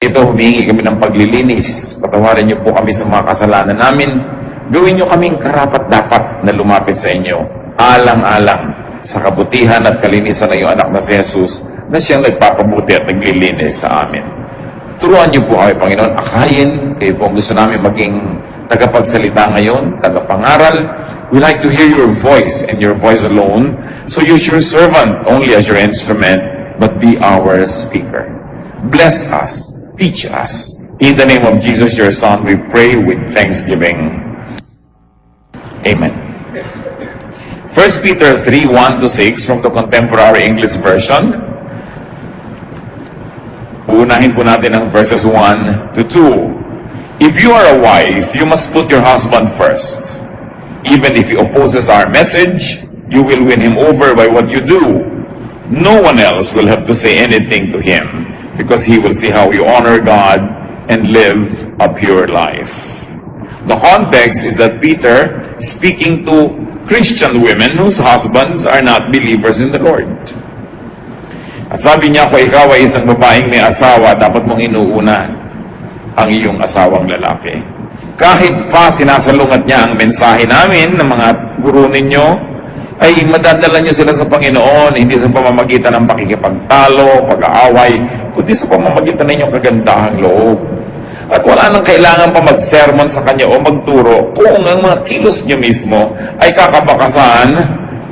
Ito, humingi kami ng paglilinis. Patawarin niyo po kami sa mga kasalanan namin. Gawin niyo kaming karapat-dapat na lumapit sa inyo. Alang-alang sa kabutihan at kalinisan ng iyong anak na si Jesus na siyang nagpapabuti at naglilinis sa amin. Turuan niyo po kami, Panginoon. Akayin, kayo po gusto namin maging tagapagsalita ngayon, tagapangaral. We like to hear your voice and your voice alone. So use your servant only as your instrument, but be our speaker. Bless us. Teach us. In the name of Jesus, your Son, we pray with thanksgiving. Amen. 1 Peter 3:1-6 from the Contemporary English Version. Uunahin po natin ang verses 1-2. If you are a wife, you must put your husband first. Even if he opposes our message, you will win him over by what you do. No one else will have to say anything to him, because he will see how you honor God and live a pure life. The context is that Peter is speaking to Christian women whose husbands are not believers in the Lord. At sabi niya, kung ikaw ay isang babaeng may asawa, dapat mong inuuna ang iyong asawang lalaki. Kahit pa sinasalungat niya ang mensahe namin ng mga guro ninyo, ay madadala niyo sila sa Panginoon, hindi sa pamamagitan ng pakikipagtalo, pag-aaway, kundi sa pamamagitan ng inyong kagandahang loob. At wala nang kailangan pa mag-sermon sa kanya o magturo kung ang mga kilos niyo mismo ay kakabakasan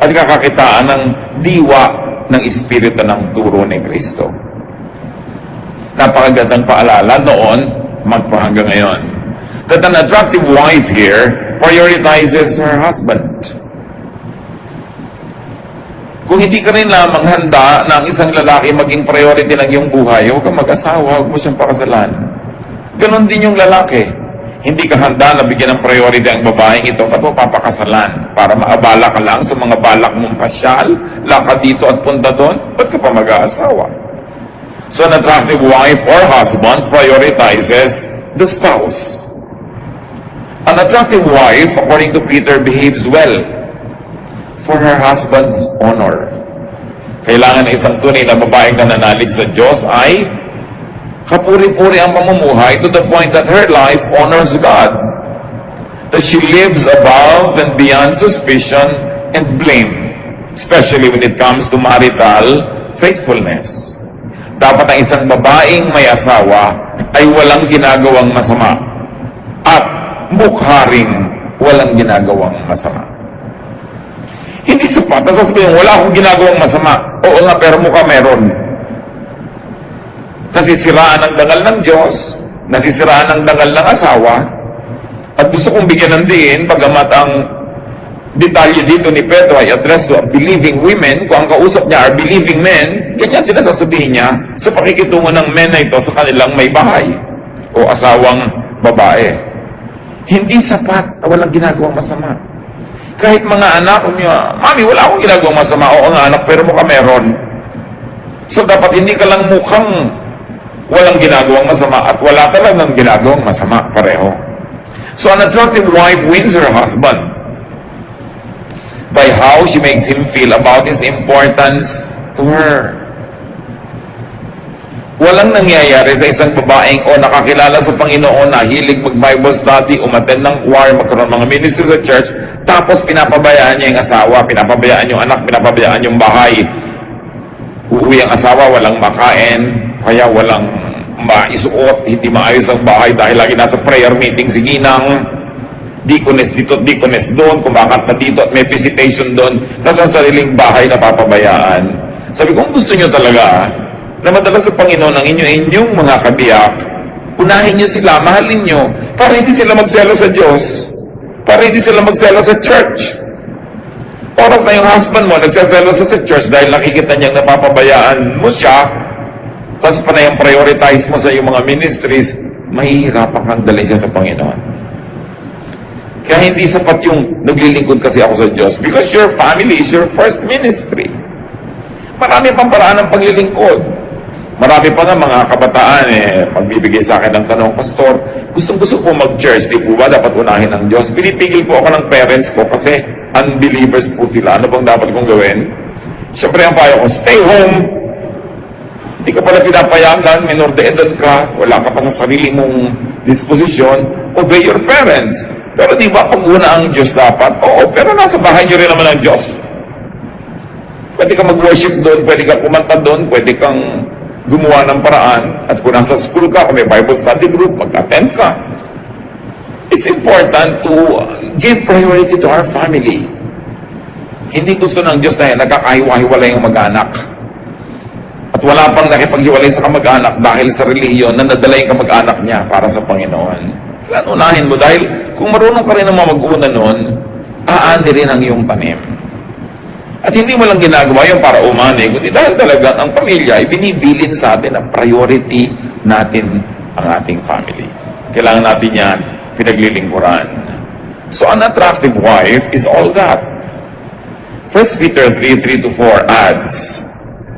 at kakakitaan ng diwa ng Espiritu ng turo ni Kristo. Napakagandang paalala noon, magpahanggang ngayon, that an attractive wife here prioritizes her husband. Kung hindi ka rin lamang handa na ang isang lalaki maging priority ng iyong buhay, huwag kang mag-asawa, huwag mo siyang pakasalan. Ganon din yung lalaki. Hindi ka handa na bigyan ng priority ang babaeng ito, ba't mo papakasalan? Para maabala ka lang sa mga balak mong pasyal, lakad dito at punta doon, ba't ka pa mag-aasawa? So an attractive wife or husband prioritizes the spouse. An attractive wife, according to Peter, behaves well for her husband's honor. Kailangan ng isang tunay na babaeng nananalig sa Diyos ay kapuri-puri ang pamumuhay to the point that her life honors God. That she lives above and beyond suspicion and blame, especially when it comes to marital faithfulness. Dapat ang isang babaeng may asawa ay walang ginagawang masama at mukha ring walang ginagawang masama. Hindi sapat na sasabihin, wala akong ginagawang masama. Oo nga, pero mukha meron. Nasisiraan ang dangal ng Diyos, nasisiraan ang dangal ng asawa, at gusto kong bigyan ng diin, pagamat ang detalye dito ni Pedro ay address to believing women, kung ang kausap niya are believing men, ganyan din nasasabihin niya sa pakikitungo ng men na ito sa kanilang may bahay o asawang babae. Hindi sapat na walang ginagawang masama. Kahit mga anak, Mami, wala akong ginagawang masama. Oo nga anak, pero mukha meron. So dapat hindi ka lang mukhang walang ginagawang masama at wala talagang ginagawang masama pareho. So an attractive wife wins her husband by how she makes him feel about his importance to her. Walang nangyayari sa isang babaeng o nakakilala sa Panginoon na hilig mag-Bible study, umattend ng choir, magkaroon mga ministry sa church, tapos pinapabayaan niya yung asawa, pinapabayaan yung anak, pinapabayaan yung bahay. Uuwi ang asawa, walang makain, kaya walang maisuot, hindi maayos ang bahay dahil lagi nasa prayer meeting si Ginang, dikones dito at dikones doon, kumakat na dito at may visitation doon, nasa sariling bahay na papabayaan. Sabi ko, kung gusto nyo talaga, na madala sa Panginoon ang inyong mga kabiyak, unahin nyo sila, mahalin nyo, para hindi sila magselo sa Diyos, para hindi sila magselo sa church. Oras na yung husband mo, nagsaselo sa church dahil nakikita niyang napapabayaan mo siya, tapos pa na yung prioritize mo sa iyong mga ministries, mahihirapan kang dalhin siya sa Panginoon. Kaya hindi sapat yung naglilingkod kasi ako sa Diyos, because your family is your first ministry. Marami pang paraan ng paglilingkod. Marami pa nga mga kabataan, magbibigay sa akin ng tanong, Pastor, gustong-gusto po mag-church, di po ba dapat unahin ng Diyos? Pinipigil po ako ng parents ko kasi unbelievers po sila. Ano bang dapat kong gawin? Siyempre ang payo ko, stay home. Hindi ka pala pinapayagan, minor de edad ka, wala ka pa sa sarili mong disposisyon, obey your parents. Pero di ba pag una ang Diyos dapat? Oo, pero nasa bahay niyo rin naman ang Diyos. Pwede ka mag-worship doon, pwede ka kumanta doon, pwede kang gumawa ng paraan. At kung nasa school ka, kung may Bible study group, mag-attend ka. It's important to give priority to our family. Hindi gusto ng Diyos na nagkakahiwa-hiwalay yung mag-anak. At wala pang nakipaghiwalay sa kamag-anak dahil sa relihiyon na nadala yung kamag-anak niya para sa Panginoon. Kailan unahin mo? Dahil kung marunong ka rin ang mag-una nun, aani rin ang iyong tanim. At hindi mo lang ginagawa yung para umani, kundi dahil talaga ang pamilya ay binibilin sa atin ang priority natin ang ating family. Kailangan natin yan pinaglilingkuran. So an attractive wife is all that. 1 Peter 3:3-4 adds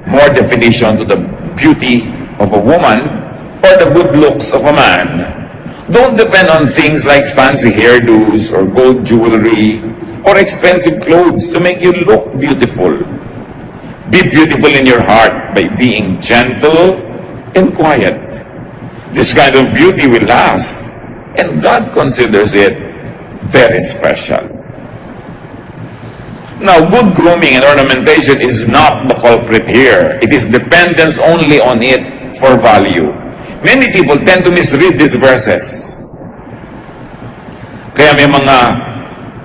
more definition to the beauty of a woman or the good looks of a man. Don't depend on things like fancy hairdos or gold jewelry or expensive clothes to make you look beautiful. Be beautiful in your heart by being gentle and quiet. This kind of beauty will last, and God considers it very special. Now, good grooming and ornamentation is not the culprit here. It is dependence only on it for value. Many people tend to misread these verses. Kaya may mga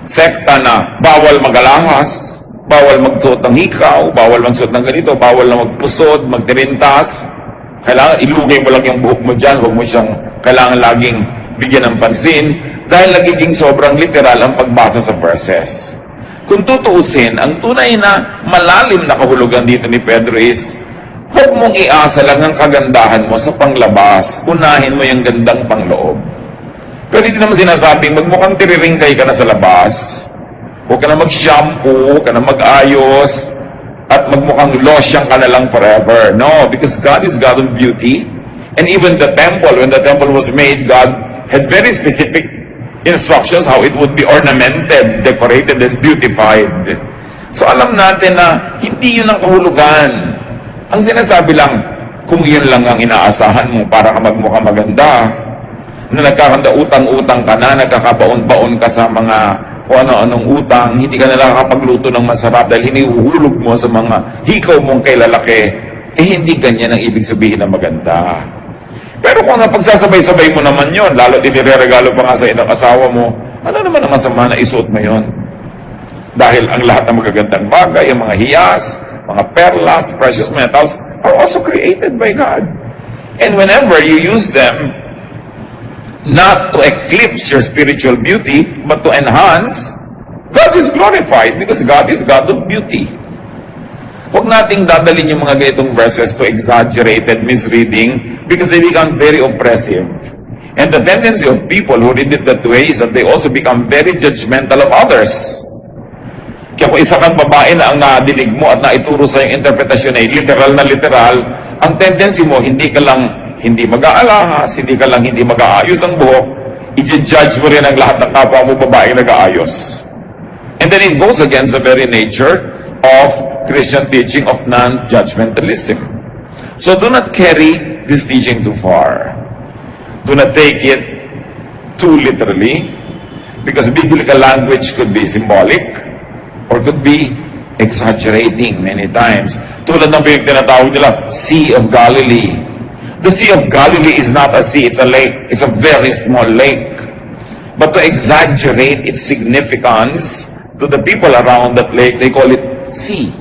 sekta na bawal mag-alahas, bawal magsuot ng hikaw, bawal magsuot ng ganito, bawal na magpusod, magtirintas. Kailangan ilugay mo lang yung buhok mo dyan, huwag mo siyang kailangan laging bigyan ng pansin dahil nagiging sobrang literal ang pagbasa sa verses. Kung tutuusin, ang tunay na malalim na kahulugan dito ni Pedro is, huwag mong iasa lang ang kagandahan mo sa panglabas, unahin mo yung gandang pangloob. Pero dito naman sinasabing, magmukhang tiriringkay ka na sa labas, huwag ka na mag-shampoo, huwag ka na mag-ayos, at magmukhang losyang ka na lang forever. No, because God is God of beauty. And even the temple, when the temple was made, God had very specific instructions how it would be ornamented, decorated, and beautified. So alam natin na hindi yun ang kahulugan. Ang sinasabi lang, kung yun lang ang inaasahan mo para ka magmukha maganda, na nagkakanda utang-utang ka na, nagkakabaon-baon ka sa mga o ano-anong utang, hindi ka na nakakapagluto ng masarap dahil hinihuhulog mo sa mga hikaw mong kay lalaki, eh hindi ganyan ang ibig sabihin na maganda. Pero kung napagsasabay-sabay mo naman yon, lalo din nireregalo pa nga sa inang asawa mo, ano naman ang masama na isuot mo yon? Dahil ang lahat ng magagandang bagay, ang mga hiyas, mga perlas, precious metals, are also created by God. And whenever you use them, not to eclipse your spiritual beauty, but to enhance, God is glorified because God is God of beauty. Huwag nating dadalhin yung mga ganitong verses to exaggerated misreading because they become very oppressive. And the tendency of people who read it that way is that they also become very judgmental of others. Kaya kung isa kang babae na ang nadinig mo at naituro sa yung interpretasyon ay literal na literal, ang tendency mo, hindi ka lang hindi mag-aalahas, hindi ka lang hindi mag-aayos ang buhok, i-judge mo rin ang lahat ng kapwa mo babae nag-aayos. And then it goes against the very nature of Christian teaching of non-judgmentalism. So do not carry this teaching too far. Do not take it too literally, because biblical language could be symbolic or could be exaggerating many times. Tulad ng tinatawag nila, Sea of Galilee. The Sea of Galilee is not a sea, it's a lake. It's a very small lake. But to exaggerate its significance to the people around that lake, they call it sea.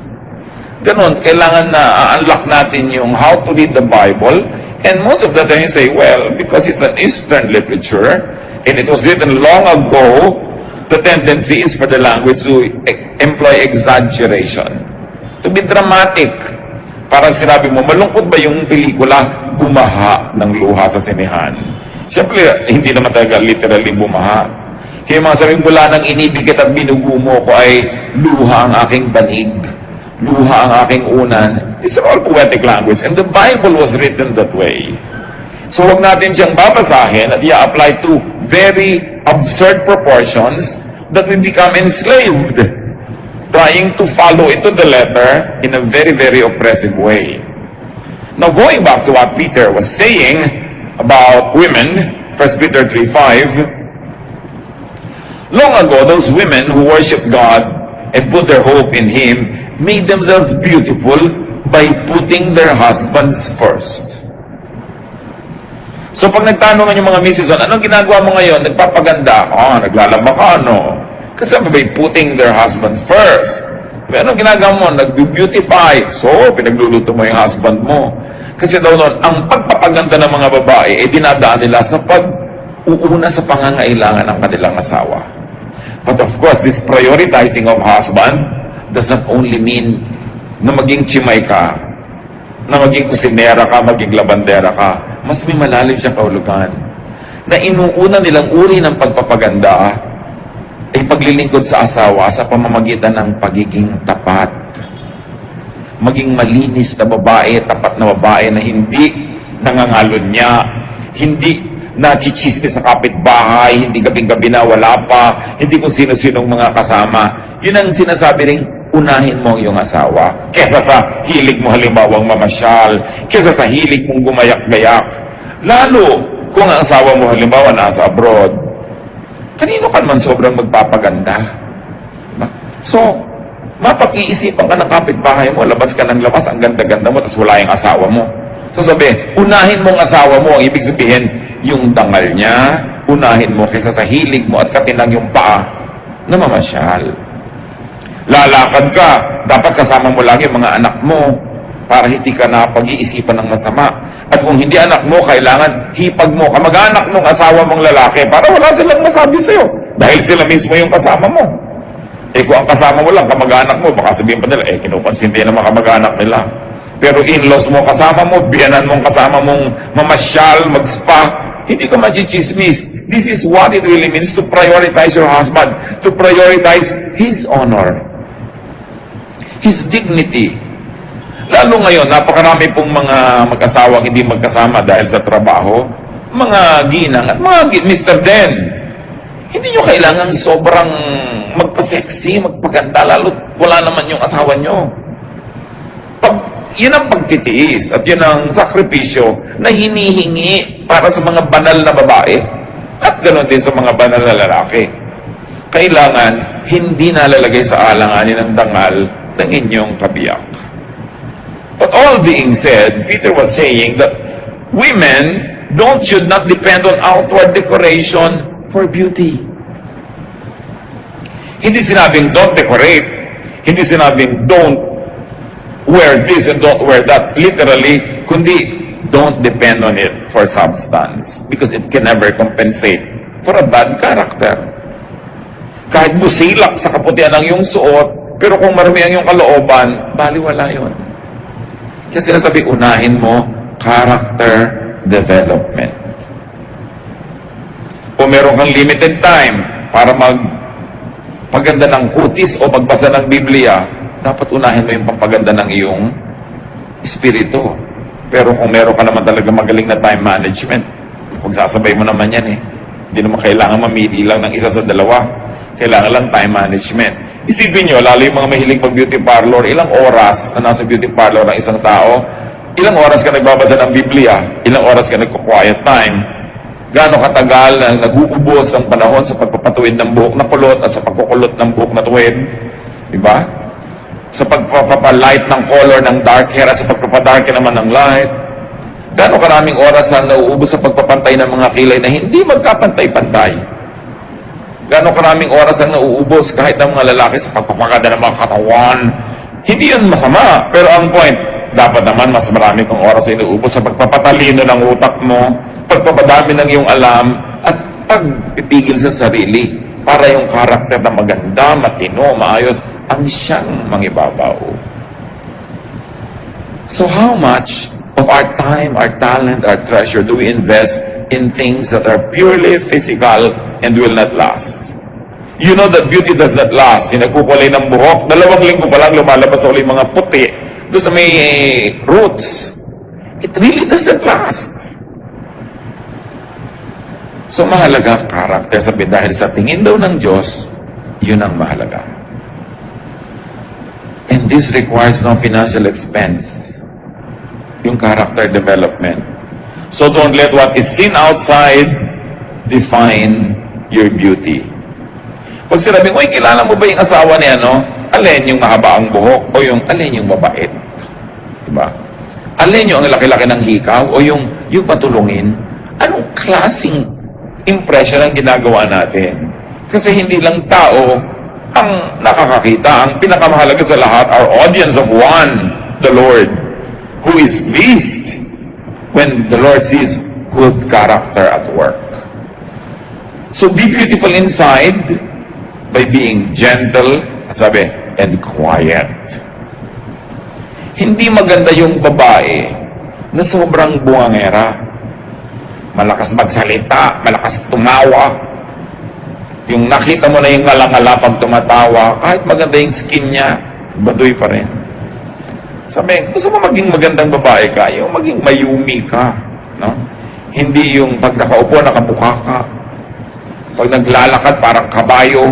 Ganon, kailangan na unlock natin yung how to read the Bible. And most of the time you say, well, because it's an Eastern literature, and it was written long ago, the tendency is for the language to employ exaggeration. To be dramatic. Parang sinabi mo, malungkot ba yung pelikula? Bumaha ng luha sa sinehan. Siyempre, hindi naman talaga literally bumaha. Kaya mga sabing mula ng inibigit at binugo mo ko ay luha ang aking banig. Luha ang aking unan. It's all poetic language. And the Bible was written that way. So huwag natin siyang babasahin at i-apply to very absurd proportions that we become enslaved, trying to follow it to the letter in a very, very oppressive way. Now, going back to what Peter was saying about women, 1 Peter 3:5, long ago, those women who worshiped God and put their hope in Him made themselves beautiful by putting their husbands first. So pag nagtanungan yung mga misis, anong ginagawa mo ngayon? Nagpapaganda. Naglalaba ka, ano? Kasi by putting their husbands first. Anong ginagawa mo? Nag-beautify. So, pinagluluto mo yung husband mo. Kasi daw noon, ang pagpapaganda ng mga babae ay dinadaan nila sa pag-uuna sa pangangailangan ng kanilang asawa. But of course, this prioritizing of husband does not only mean na maging chimay ka, na maging kusinera ka, maging labandera ka. Mas may malalim siyang kahulugan. Na inuuna nilang uri ng pagpapaganda ay paglilingkod sa asawa sa pamamagitan ng pagiging tapat. Maging malinis na babae, tapat na babae na hindi nangangalon niya, hindi nachichismis sa kapitbahay, hindi gabing-gabi na wala pa, hindi kung sino-sinong mga kasama. Yun ang sinasabi rin, unahin mo ang iyong asawa. Kesa sa hilig mo halimbawang mamasyal, kesa sa hilig mong gumayak-gayak. Lalo kung ang asawa mo halimbawa nasa abroad, kanino ka man sobrang magpapaganda? Diba? So, mapag-iisipan ka ng kapitbahay mo, labas ka ng labas, ang ganda-ganda mo, tapos wala yung asawa mo. So sabi, unahin mong asawa mo, ang ibig sabihin, yung dangal niya, unahin mo kaysa sa hilig mo at katinang yung paa na mamasyal. Lalakad ka, dapat kasama mo lagi mga anak mo para hindi ka na pag-iisipan ng masama. At kung hindi anak mo, kailangan hipag mo, kamag-anak ng asawa mong lalaki para wala silang masabi sa'yo. Dahil sila mismo yung kasama mo. Kung ang kasama mo lang, kamag-anak mo, baka sabihin pa nila, kinukonsinti naman kamag-anak nila. Pero in-laws mo kasama mo, biyanan mong kasama mong mamasyal, mag-spa, hindi ka magchichismis. This is what it really means to prioritize your husband, to prioritize his honor, his dignity. Lalo ngayon, napakarami pong mga mag-asawang hindi magkasama dahil sa trabaho, mga ginang at mga Mr. Den. Hindi nyo kailangan sobrang magpa-sexy, magpaganda, lalo wala naman yung asawa nyo. Yun ang pagtitiis at yun ang sakripisyo na hinihingi para sa mga banal na babae at ganoon din sa mga banal na lalaki. Kailangan hindi nalalagay sa alanganin ng dangal ng inyong kabiyak. But all being said, Peter was saying that women should not depend on outward decoration for beauty. Hindi sinabing don't decorate. Hindi sinabing don't wear this and don't wear that. Literally, kundi don't depend on it for substance because it can never compensate for a bad character. Kahit busilak sa kaputian ng iyong suot, pero kung marami ang iyong kalooban, baliwala yun. Kasi sinasabi, unahin mo character development. Kung meron kang limited time para magpaganda ng kutis o magbasa ng Biblia, dapat unahin mo yung pampaganda ng iyong espiritu. Pero kung meron ka naman talaga magaling na time management, magsasabay mo naman yan eh. Hindi naman kailangan mamili lang ng isa sa dalawa. Kailangan lang time management. Isipin nyo, lalo yung mga mahilig mag-beauty parlor, ilang oras na nasa beauty parlor ang isang tao, ilang oras ka nagbabasa ng Biblia, ilang oras ka nagko-quiet time, gaano katagal na nag-uubos ang panahon sa pagpapatuwid ng buhok na kulot at sa pagkukulot ng buhok na tuwid. Diba? Sa pagpapalight ng color ng dark hair at sa pagpapadark naman ng light. Gaano karaming oras ang nauubos sa pagpapantay ng mga kilay na hindi magkapantay-pantay. Gaano karaming oras ang nauubos kahit ng mga lalaki sa pagpapaganda ng mga katawan. Hindi yun masama. Pero ang point, dapat naman mas marami kang oras ay nauubos sa pagpapatalino ng utak mo, pagpapadami ng iyong alam, at pagpipigil sa sarili para yung karakter na maganda, matino, maayos, ang siyang mangibabaw. So how much of our time, our talent, our treasure do we invest in things that are purely physical and will not last? You know that beauty does not last. Yung nagkukulay ng buhok, 2 linggo pa lang lumalabas sa ulit mga puti doon sa may roots. It really doesn't last. So mahalaga karakter, sabi, dahil sa tingin daw ng Diyos, yun ang mahalaga. And this requires no financial expense. yung character development. So don't let what is seen outside define your beauty. Pag sinabing, uy, kilala mo ba yung asawa ni ano? Alin yung mahaba ang buhok o yung alin yung mabait? Diba? Alin yung ang laki-laki ng hikaw o yung patulungin? Anong klaseng impression ang ginagawa natin? Kasi hindi lang tao ang nakakakita. Ang pinakamahalaga sa lahat, our audience of one, the Lord, who is pleased when the Lord sees good character at work. So be beautiful inside by being gentle, sabi, and quiet. Hindi maganda yung babae na sobrang buwangera. Malakas magsalita, malakas tumawa. Yung nakita mo na yung ngala-ngala pag tumatawa, kahit maganda yung skin niya, baduy pa rin. Sabi, gusto mo maging magandang babae ka, yung maging mayumi ka. No? Hindi yung pag nakaupo, nakabuka ka. Pag naglalakad, parang kabayo.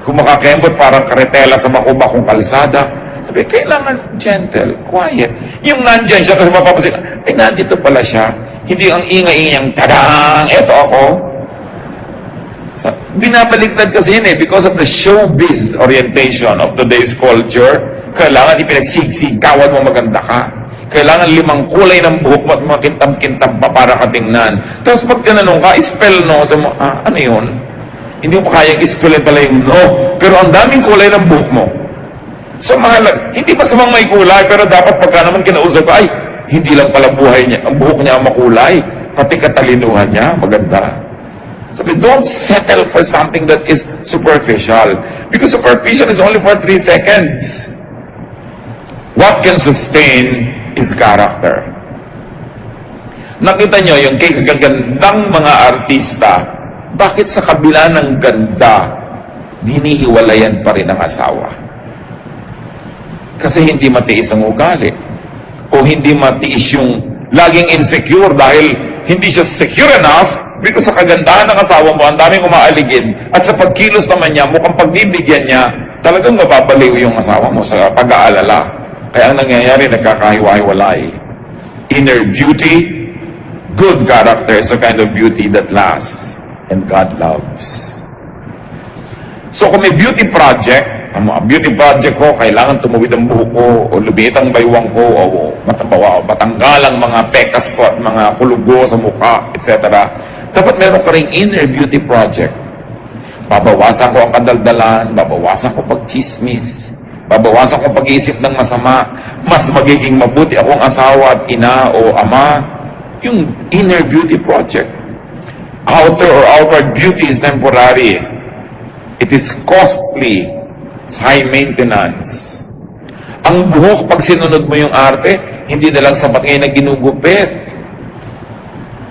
Kung makakembot, parang karetela sa makubakong kalsada. Sabi, kailangan gentle, quiet. Yung nandyan siya, kasi mapapasin, ay nandito pala siya. Hindi ang ingay-ingayang, tadang, eto ako. Binabaligtad kasi yun because of the showbiz orientation of today's culture. Kailangan ipinagsigsigawan mo maganda ka. Kailangan 5 kulay ng buhok mo at makintab-kintab pa para katingnan. Tapos pag tinanong ka, spell no, sa mo, ano yun? Hindi mo pa kayang spellin pala yung no. Pero ang daming kulay ng buhok mo. So mahalaga, hindi pa samang may kulay, pero dapat pagka naman kinausap ka, ay, hindi lang pala buhay niya, ang buhok niya makulay, pati katalinuhan niya, maganda. Sabi, don't settle for something that is superficial. Because superficial is only for 3 seconds. What can sustain is character. Nakita nyo yung kagagandang mga artista, bakit sa kabila ng ganda, hinihiwalayan pa rin ang asawa? Kasi hindi matiis ang ugali. O hindi matiis yung laging insecure dahil hindi siya secure enough because sa kagandahan ng asawa mo, ang daming umaaligid. At sa pagkilos naman niya, mukhang pagbibigyan niya, talagang mababaliw yung asawa mo sa pag-aalala. Kaya ang nangyayari, nagkakahiwa-hiwalay. Inner beauty, good character is a kind of beauty that lasts. And God loves. So kung may beauty project, ang mga beauty project ko, kailangan tumuwid ang buhok ko, o lumiit ang baywang ko, o matanggal ang mga pekas ko at mga kulugo sa mukha, etc. Dapat meron ka ring inner beauty project. Babawasan ko ang kadaldalan, babawasan ko pagchismis, babawasan ko pag-iisip ng masama, mas magiging mabuti akong asawa at ina o ama. Yung inner beauty project. Outer or outward beauty is temporary. It is costly. It's high maintenance. Ang buhok, pag sinunod mo yung arte, hindi na lang sapat ngayon na ginugupit.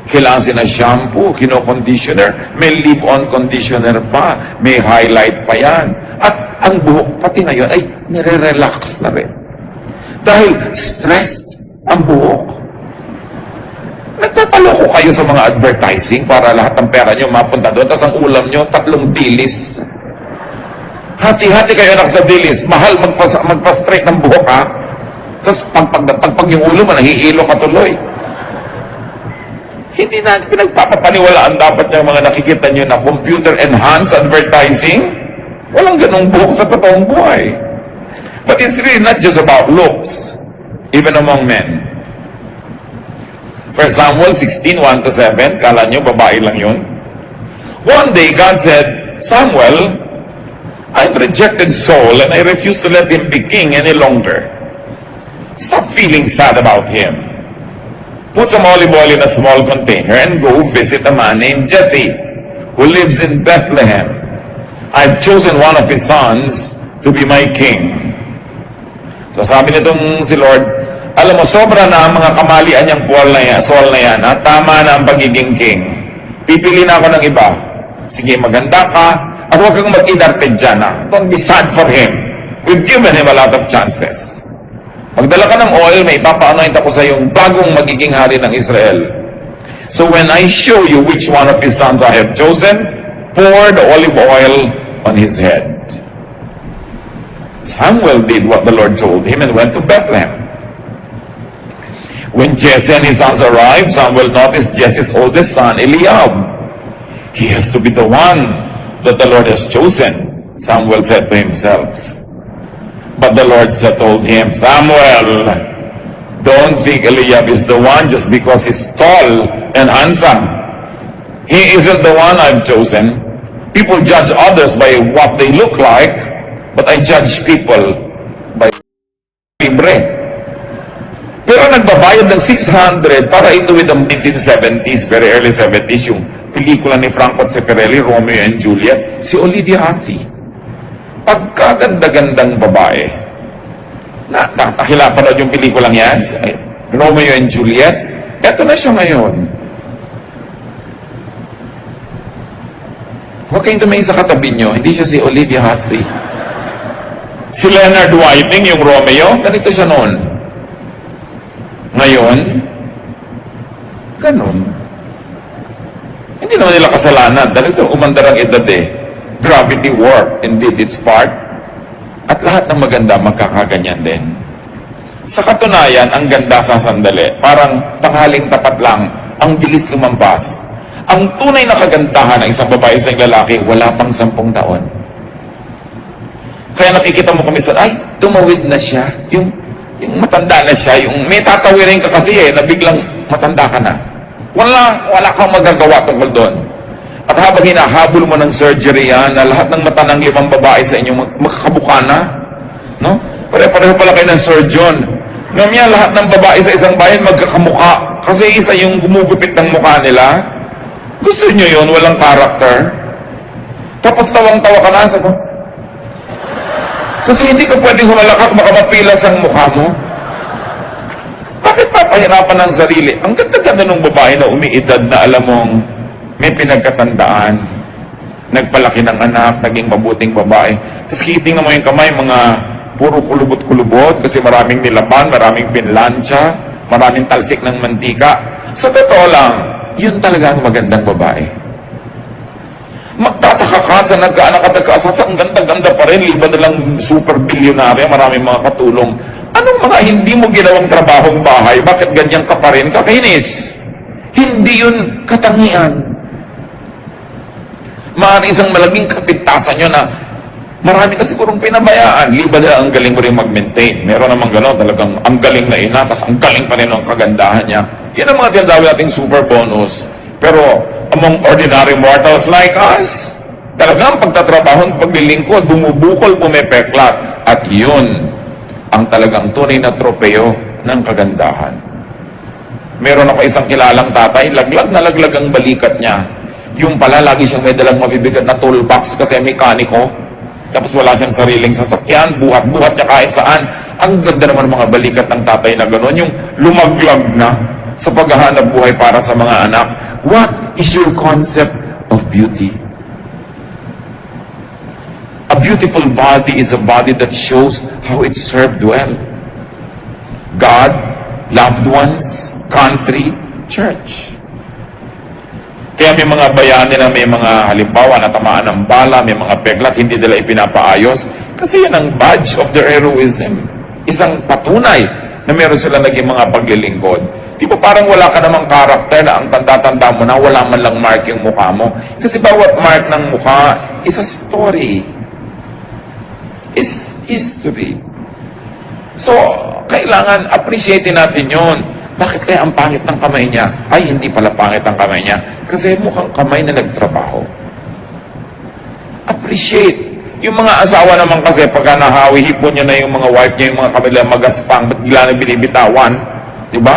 Kailangan sina shampoo, kino-conditioner, may leave-on conditioner pa, may highlight pa yan. At ang buhok, pati ngayon, ay nire-relax na rin. Dahil stressed ang buhok. Nagtataloko kayo sa mga advertising para lahat ng pera nyo mapunta doon, tapos ang ulam nyo, 3 dilis. Hati-hati kayo anak sa dilis, mahal magpa-straight ng buhok ha. Tapos pag yung ulo mo, nahihilo ka tuloy. Hindi na pinagpapapaniwalaan dapat yung mga nakikita nyo na computer-enhanced advertising. Walang ganong buhok sa totoong buhay. But it's really not just about looks, even among men. 1 Samuel 16:1-7, kala nyo babae lang yun? One day, God said, Samuel, I've rejected Saul and I refuse to let him be king any longer. Stop feeling sad about him. Put some olive oil in a small container and go visit a man named Jesse who lives in Bethlehem. I've chosen one of his sons to be my king. So sabi nitong si Lord, alam mo, sobra na ang mga kamalian niyang Saul na yan, at tama na ang pagiging king. Pipili na ako ng iba. Sige, maganda ka, at huwag kang mag-inarpid dyan. Don't be sad for him. We've given him a lot of chances. Magdala ka ng oil, may ipapa-anoint ako sa yung bagong magiging hari ng Israel. So when I show you which one of his sons I have chosen, pour the olive oil on his head. Samuel did what the Lord told him and went to Bethlehem. When Jesse and his sons arrived, Samuel noticed Jesse's oldest son, Eliab. He has to be the one that the Lord has chosen, Samuel said to himself. But the Lord told him, Samuel, don't think Eliab is the one just because he's tall and handsome. He isn't the one I've chosen. People judge others by what they look like, but I judge people by libre. Pero nagbabayad ng 600 para ito with the 1970s, very early 70s, yung pelikula ni Franco Zeffirelli, Romeo and Juliet, si Olivia Hussey. Pagkaganda-gandang babae. Nakakila pa rin yung pelikulang yan, Romeo and Juliet. Eto na siya ngayon. Huwag kayong tumingin sa katabi nyo, hindi siya si Olivia Hussey. Si Leonard Whiting, yung Romeo, ganito siya noon. Ngayon, ganun. Hindi naman nila kasalanan dahil ito umandar ang edad eh. Gravity work, indeed its part. At lahat ng maganda magkakaganyan din. Sa katunayan, ang ganda sa sandali, parang tanghaling tapat lang, ang bilis lumampas. Ang tunay na kagandahan ng isang babae sa isang lalaki, wala pang 10 taon. Kaya nakikita mo kami sa, ay, tumawid na siya. Yung matanda na siya, yung may tatawirin ka kasi na biglang matanda ka na. Wala kang magagawa tungkol doon. At habang hinahabol mo ng surgery yan, na lahat ng mata ng 5 babae sa inyo magkakabuka na, no? Pare-pareho pala kayo ng surgeon. Ngayon lahat ng babae sa isang bayan magkakamuka kasi isa yung gumugupit ng mukha nila. Gusto nyo yun, walang character. Tapos tawang-tawa ka na, sabi mo, kasi hindi ka pwedeng humalakak, makapapilas ang mukha mo. Bakit papahirapan ng sarili? Ang ganda-ganda ng babae na umiidad na alam mong may pinagkatandaan. Nagpalaki ng anak, naging mabuting babae. Tapos kiting mo yung kamay, mga puro kulubot-kulubot kasi maraming nilaban, maraming pinlansya, maraming talsik ng mantika. Sa totoo lang, yun talaga ang magandang babae. Magtataka ka sa nagkaanak at nagkaasat, ang ganda-ganda pa rin, liban na lang super bilyonarya, maraming mga katulong. Anong mga hindi mo ginawang trabahong bahay? Bakit ganyan ka pa rin? Kakainis. Hindi yun katangian. Maaaring isang malaking kapintasan nyo na marami kasi sigurong pinabayaan. Liban na ang galing mo rin mag-maintain. Meron namang gano'n, talagang ang galing na ina, tapos ang galing pa rin ang kagandahan niya. Yan ang mga tinatawag nating super bonus. Pero among ordinary mortals like us, talagang pagtatrabaho, paglilingkod, bumubukol, pumepeklat. At yun ang talagang tunay na tropeo ng kagandahan. Meron ako isang kilalang tatay, laglag na laglag ang balikat niya. Yung pala, lagi siyang may dalang mabibigat na toolbox kasi mekaniko. Tapos wala siyang sariling sasakyan, buhat-buhat niya kahit saan. Ang ganda naman mga balikat ng tatay na gano'n, yung lumaglag na sa paghahanap buhay para sa mga anak. What is your concept of beauty? A beautiful body is a body that shows how it served well. God, loved ones, country, church. Kaya may mga bayani na may mga halimbawa na tamaan ng bala, may mga peklat, hindi nila ipinapaayos. Kasi yan ang badge of their heroism. Isang patunay na meron sila naging mga paglilingkod. Di ba parang wala ka namang karakter na ang tanda-tanda mo na wala man lang mark yung mukha mo. Kasi bawat mark ng mukha is a story. Is history. So, kailangan appreciate natin yon. Bakit kaya ang pangit ng kamay niya? Ay, hindi pala pangit ang kamay niya. Kasi mukhang kamay na nagtrabaho. Appreciate. Yung mga asawa naman kasi, pagka nahawi, hipon niya na yung mga wife niya, yung mga kamila magaspang, ba't bigla na binibitawan? Diba?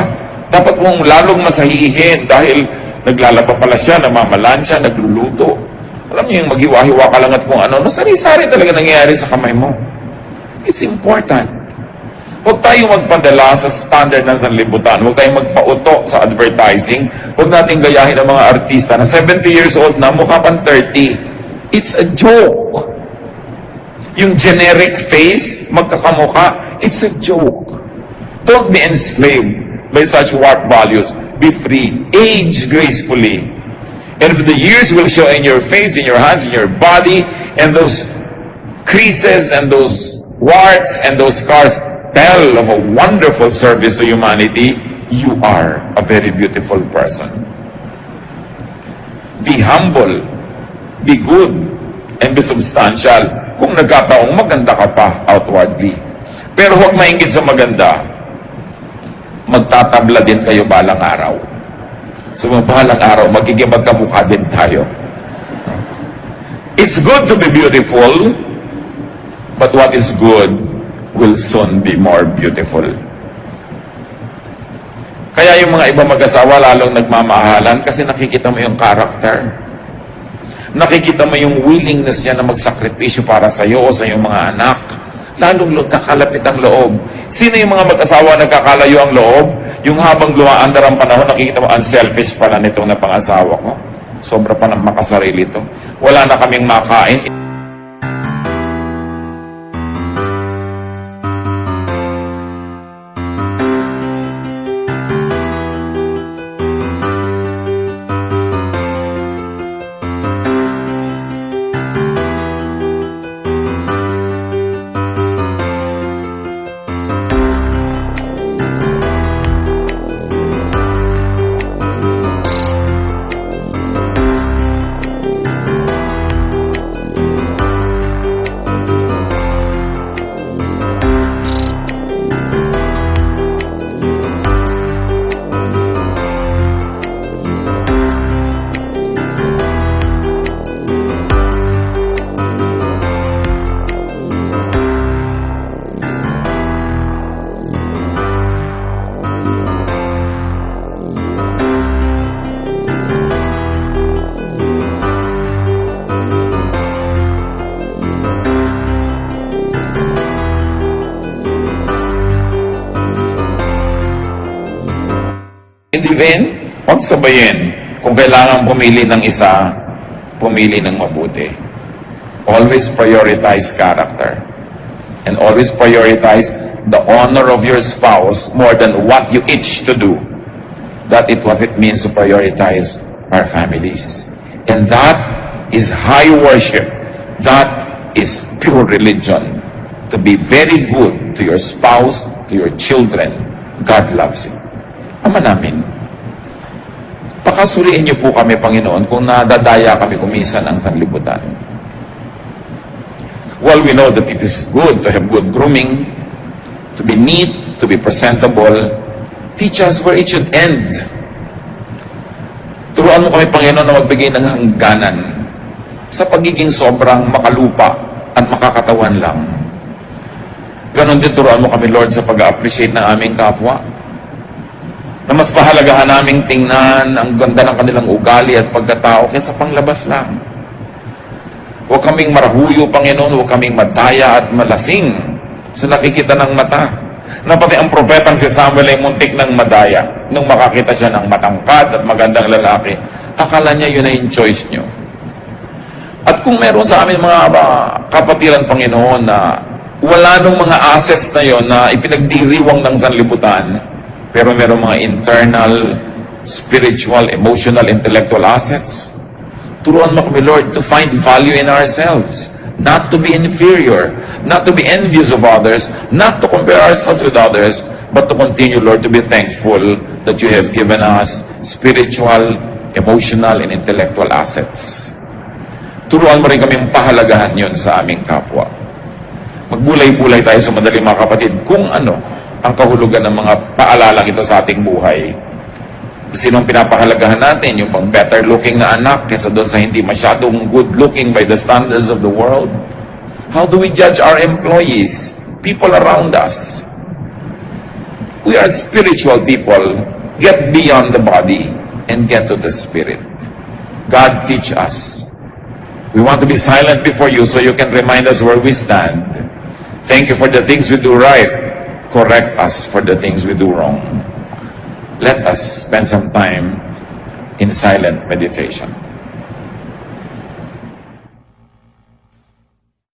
Dapat mong lalong masahihin dahil naglalaba pala siya, namamalansya, nagluluto. Alam niyo yung maghiwa-hiwa ka lang at kung ano, sari-sari talaga nangyayari sa kamay mo. It's important. Huwag tayong magpadala sa standard ng sanlibutan. Huwag tayong magpauto sa advertising. Huwag nating gayahin ang mga artista na 70 years old na, mukha pang 30. It's a joke. Yung generic face, magkakamukha, it's a joke. Don't be enslaved by such warped values. Be free. Age gracefully. And if the years will show in your face, in your hands, in your body, and those creases and those warts and those scars tell of a wonderful service to humanity, you are a very beautiful person. Be humble, be good, and be substantial. Kung nagkataong maganda ka pa outwardly. Pero huwag mainggit sa maganda, magtatabla din kayo balang araw. Sa mga balang araw, magiging magkamukha din tayo. It's good to be beautiful, but what is good will soon be more beautiful. Kaya yung mga ibang mag-asawa lalong nagmamahalan kasi nakikita mo yung character. Nakikita mo yung willingness niya na magsakripisyo para sa iyo o sa iyong mga anak. Lalong kakalapit ang loob. Sino yung mga mag-asawa nagkakalayo ang loob? Yung habang lumaandar ang panahon, nakikita mo, unselfish pala nitong na pang-asawa ko. Sobra pa ng makasarili to. Wala na kaming makain. Live-in, huwag sabayin. Kung kailangan pumili ng isa, pumili ng mabuti. Always prioritize character. And always prioritize the honor of your spouse more than what you itch to do. That is what it means to prioritize our families. And that is high worship. That is pure religion. To be very good to your spouse, to your children. God loves you. Ama namin, pakasuriin niyo po kami, Panginoon, kung nadadaya kami kumisan ang sanlibutan. Well, we know that it is good to have good grooming, to be neat, to be presentable. Teach us where it should end. Turuan mo kami, Panginoon, na magbigay ng hangganan sa pagiging sobrang makalupa at makakatawan lang. Ganon din turuan mo kami, Lord, sa pag-appreciate ng aming kapwa, na mas pahalagahan naming tingnan ang ganda ng kanilang ugali at pagkatao kaysa panglabas lang. Huwag kaming marahuyo, Panginoon, huwag kaming madaya at malasing sa nakikita ng mata. Na pati ang propetang si Samuel ay muntik ng madaya nung makakita siya ng matangkad at magandang lalaki. Akala niya yun ay yung choice niyo. At kung meron sa amin mga kapatiran, Panginoon, na wala nung mga assets na yon na ipinagdiriwang ng sanlibutan, pero meron mga internal, spiritual, emotional, intellectual assets. Turuan mo kami, Lord, to find value in ourselves. Not to be inferior. Not to be envious of others. Not to compare ourselves with others. But to continue, Lord, to be thankful that you have given us spiritual, emotional, and intellectual assets. Turuan mo rin kami pahalagahan yun sa aming kapwa. Magbulay-bulay tayo sa madali, mga kapatid, kung ano ang kahulugan ng mga paalalang ito sa ating buhay. Sinong pinapahalagahan natin? Yung pang better looking na anak kaysa doon sa hindi masyadong good looking by the standards of the world? How do we judge our employees? People around us. We are spiritual people. Get beyond the body and get to the spirit. God teach us. We want to be silent before you so you can remind us where we stand. Thank you for the things we do right. Correct us for the things we do wrong. Let us spend some time in silent meditation.